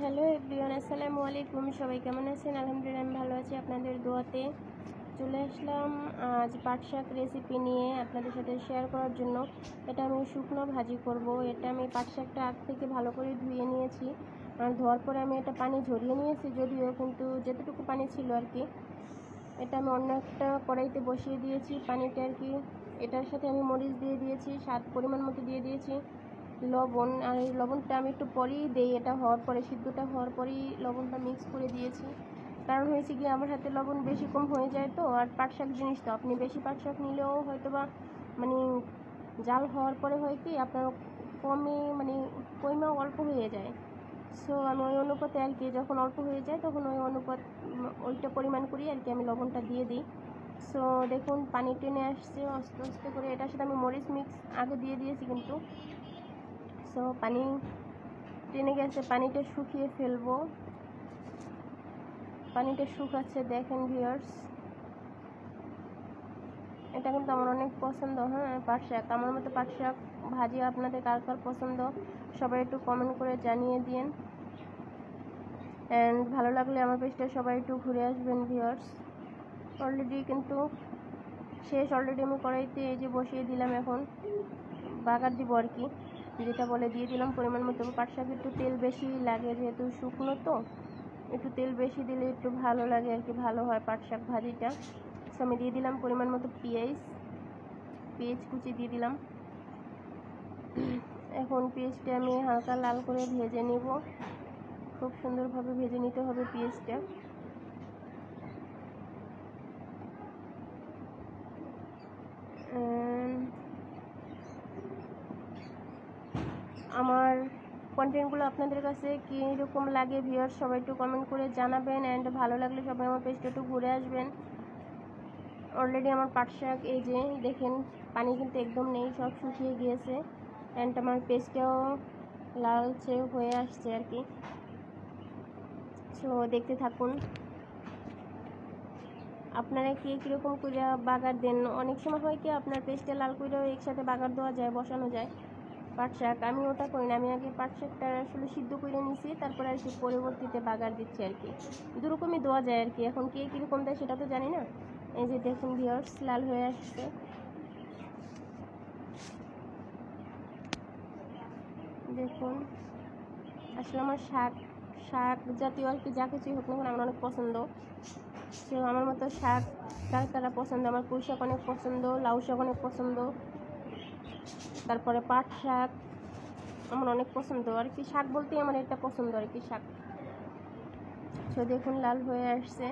Hello everyone, আসসালামু আলাইকুম। সবাই কেমন আছেন? আলহামদুলিল্লাহ আমি ভালো আছি, আপনাদের দোয়াতে। চলে আসলাম আজ পাট শাক রেসিপি নিয়ে আপনাদের সাথে শেয়ার করার জন্য। এটা আমি শুকনো ভাজি করব। এটা আমি পাট শাকটা আগ থেকে ভালো করে ধুয়ে নিয়েছি, আর ধোয়ার পরে আমি এটা পানি ঝরিয়ে নিয়েছি, যদিও কিন্তু যেতটুকু পানি ছিল আর কি। এটা আমি অন্য একটা কড়াইতে বসিয়ে দিয়েছি পানিটা আর কি। এটার সাথে আমি মরিচ দিয়ে দিয়েছি, স্বাদ পরিমাণ মতো দিয়ে দিয়েছি লবণ। আর এই লবণটা আমি একটু পরেই দিই, এটা হওয়ার পরে, সিদ্ধটা হওয়ার পরেই লবণটা মিক্স করে দিয়েছি। কারণ হয়েছে কি, আমার হাতে লবণ বেশি কম হয়ে যায় তো। আর পাট শাক জিনিস তো, আপনি বেশি পাট শাক নিলেও হয়তো বা মানে জাল হওয়ার পরে হয় কি আপনার কমে মানে পরিমাণ অল্প হয়ে যায়। সো আমি ওই অনুপাতে আর কি, যখন অল্প হয়ে যায় তখন ওই অনুপাত ওইটা পরিমাণ করি আর কি আমি লবণটা দিয়ে দিই। সো দেখুন পানি টেনে আসছে আস্তে আস্তে করে। এটার সাথে আমি মরিচ মিক্স আগে দিয়ে দিয়েছি কিন্তু। সো পানি টেনে গেছে, পানিটা শুকিয়ে ফেলবো। পানিটা শুকাচ্ছে দেখেন ভিউয়ার্স। এটা কিন্তু আমার অনেক পছন্দ। হ্যাঁ, পাট শাক আমার মতো পাট শাক ভাজি আপনাদের কার কার পছন্দ সবাই একটু কমেন্ট করে জানিয়ে দিন। অ্যান্ড ভালো লাগলে আমার পেজটা সবাই একটু ঘুরে আসবেন ভিউয়ার্স। অলরেডি কিন্তু শেষ, অলরেডি আমি কড়াইতে এই যে বসিয়ে দিলাম, এখন বাগার দিব আর কি, যেটা বলে দিয়ে দিলাম পরিমাণ মতো। পাট শাক একটু তেল বেশি লাগে, যেহেতু শুকনো তো একটু তেল বেশি দিলে একটু ভালো লাগে আর কি, ভালো হয় পাট শাক ভাজিটা। সো আমি দিয়ে দিলাম পরিমাণ মতো পেঁয়াজ কুচি দিয়ে দিলাম। এখন পেঁয়াজটা আমি হালকা লাল করে ভেজে নেব, খুব সুন্দরভাবে ভেজে নিতে হবে পেঁয়াজটা। আমার কন্টেন্টগুলো আপনাদের কাছে কীরকম লাগে ভিউয়ার্স সবাই একটু কমেন্ট করে জানাবেন। অ্যান্ড ভালো লাগলে সবাই আমার পেজটা একটু ঘুরে আসবেন। অলরেডি আমার পাট শাক এই যে দেখেন, পানি কিন্তু একদম নেই, সব শুকিয়ে গিয়েছে। অ্যান্ড আমার পেজটাও লালচে হয়ে আসছে আর কি। সো দেখতে থাকুন। আপনারা কীরকম করে বাগার দেন? অনেক সময় হয় কি আপনার পেজটা লাল করেও একসাথে বাগার দেওয়া যায়, বসানো যায় পাট শাক। আমি ওটা করি না, আমি আগে পাট শাকটা আসলে সিদ্ধ করে নিছি, তারপরে আর কি পরবর্তীতে বাগার দিচ্ছি আর কি। দুরকমই দেওয়া যায় আর কি, এখন কে কীরকম দেয় সেটা তো জানি না। এই যে দেখুন ভিউয়ার্স, লাল হয়ে আসছে দেখুন। আসলে আমার শাক জাতীয় আর কি যা কিছুই হোক না কেন আমার অনেক পছন্দ। সো আমার মতো শাক কার কারা পছন্দ? আমার পুঁই শাক অনেক পছন্দ, লাউ শাক অনেক পছন্দ, তারপরে পাট শাক আমার অনেক পছন্দ আর কি। শাক বলতেই আমার এটা পছন্দ আর কি, শাক। সো দেখুন লাল হয়ে আসছে।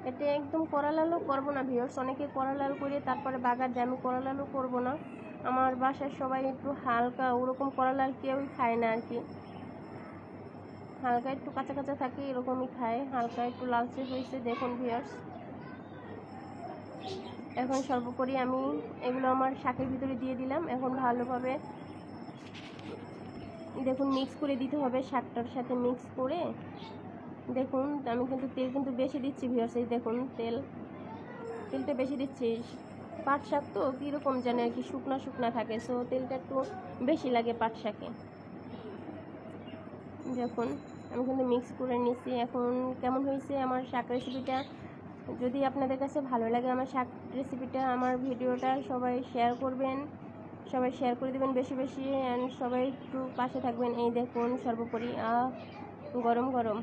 এটা একদম কড়া লালও করবো না ভিউয়ার্স, অনেকে কড়া লাল করে তারপরে বাগার দেয়, আমি কড়া লালও করবো না। আমার বাসার সবাই একটু হালকা, ওরকম কড়া লাল কেউই খায় না আর কি, হালকা একটু কাঁচা কাঁচা থাকে এরকমই খায়। হালকা একটু লালচে হয়েছে দেখুন ভিউয়ার্স। এখন সর্বোপরি আমি এগুলো আমার শাকের ভিতরে দিয়ে দিলাম। এখন ভালোভাবে দেখুন মিক্স করে দিতে হবে শাকটার সাথে, মিক্স করে দেখুন। আমি কিন্তু তেল কিন্তু বেশি দিচ্ছি ভিউয়ার্স, এই দেখুন তেলটা বেশি দিচ্ছি। পাট শাক তো কীরকম জানে আর কি, শুকনা শুকনা থাকে, সো তেলটা একটু বেশি লাগে পাট শাকে। দেখুন আমি কিন্তু মিক্স করে নিচ্ছি। এখন কেমন হয়েছে আমার শাক রেসিপিটা? যদি আপনাদের কাছে ভালো লাগে আমার শাক রেসিপিটা, আমার ভিডিওটা সবাই শেয়ার করবেন, সবাই শেয়ার করে দেবেন বেশি বেশি। অ্যান্ড সবাই একটু পাশে থাকবেন। এই দেখুন সর্বোপরি গরম গরম